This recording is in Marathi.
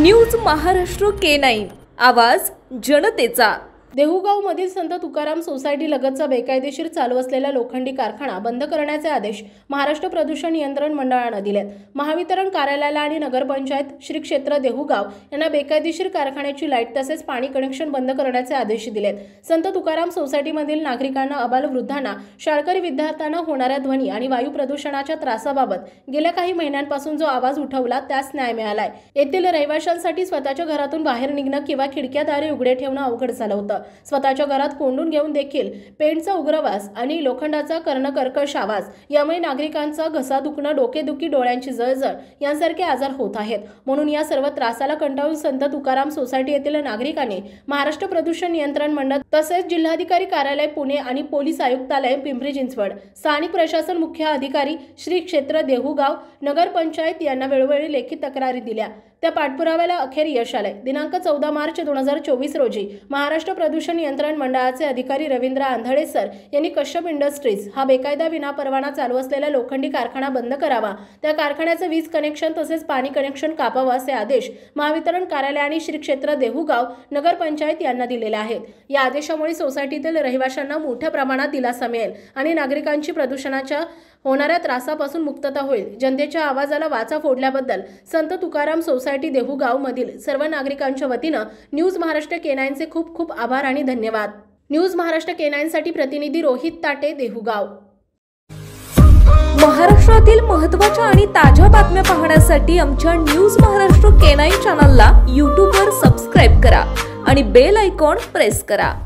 न्यूज महाराष्ट्र K9 आवाज जनतेचा। देहुगाव मधील संत तुकाराम सोसायटी लगतचा बेकायदेशीर चालू असलेला लोखंडी कारखाना बंद करण्याचे आदेश महाराष्ट्र प्रदूषण नियंत्रण मंडळाने दिलेत। महावितरण कार्यालयाला आणि नगरपंचायत श्री क्षेत्र देहुगाव यांना बेकायदेशीर कारखान्याची लाईट तसेच पाणी कनेक्शन बंद करण्याचे आदेश दिलेत। संत तुकाराम सोसायटीमधील नागरिकांना, अबालवृद्धांना, शाळकरी विद्यार्थ्यांना होणाऱ्या ध्वनी आणि वायू प्रदूषणाच्या त्रासाबाबत गेल्या काही महिन्यांपासून जो आवाज उठवला त्यास न्याय मिळालाय। येथील रहिवाशांसाठी स्वतःच्या घरातून बाहेर निघणं किंवा खिडक्या-दारे उघडे ठेवणं अवघड झालं होतं। स्वतःच्या घरात कोंडून घेऊन देखील पेंटचा उग्रवास आणि लोखंडाचा कर्णकर्कश आवाज यामुळे नागरिकांचा घसा दुखणं, डोकेदुखी, डोळ्यांची जळजळ यांसारखे आजार होत आहेत। म्हणून या सर्व त्रासाला कंटाळून संत तुकाराम सोसायटी येथील नागरिकांनी महाराष्ट्र प्रदूषण नियंत्रण मंडळ तसेच जिल्हाधिकारी कार्यालय पुणे आणि पोलीस आयुक्तालय पिंपरी चिंचवड, स्थानिक प्रशासन मुख्य अधिकारी श्री क्षेत्र देहुगाव, नगरपंचायत यांना वेळोवेळी लेखी तक्रारी दिल्या। त्या पाठपुराव्याला अखेर यश आले। दिनांक 14 मार्च 2024 रोजी महाराष्ट्र प्रदूषण नियंत्रण मंडळाचे अधिकारी रवींद्र आंधळे सर यांनी कश्यप इंडस्ट्रीज हा बेकायदा विनापरवाना चालू असलेला लोखंडी कारखाना बंद करावा, त्या कारखान्याचे वीज कनेक्शन तसेच पाणी कनेक्शन कापावा असे आदेश महावितरण कार्यालय आणि श्री क्षेत्र देहुगाव नगरपंचायत यांना दिलेले आहेत। या आदेशामुळे सोसायटीतील रहिवाशांना मोठ्या प्रमाणात दिलासा मिळेल आणि नागरिकांची प्रदूषणाच्या होणाऱ्या त्रासापासून मुक्तता होईल। जनतेच्या आवाजाला वाचा फोडल्याबद्दल संत तुकाराम सोसायटी देहुगाव मधील सर्व नागरिकांच्या वतीने न्यूज महाराष्ट्र K9 चे खूप खूप आभार आणि धन्यवाद। न्यूज महाराष्ट्र K9 साठी प्रतिनिधी रोहित ताटे, देहुगाव। महाराष्ट्रातील महत्त्वाच्या आणि ताज्या बातम्या पाहण्यासाठी आमच्या न्यूज महाराष्ट्र K9 चॅनलला YouTube वर सबस्क्राइब करा आणि बेल आयकॉन प्रेस करा।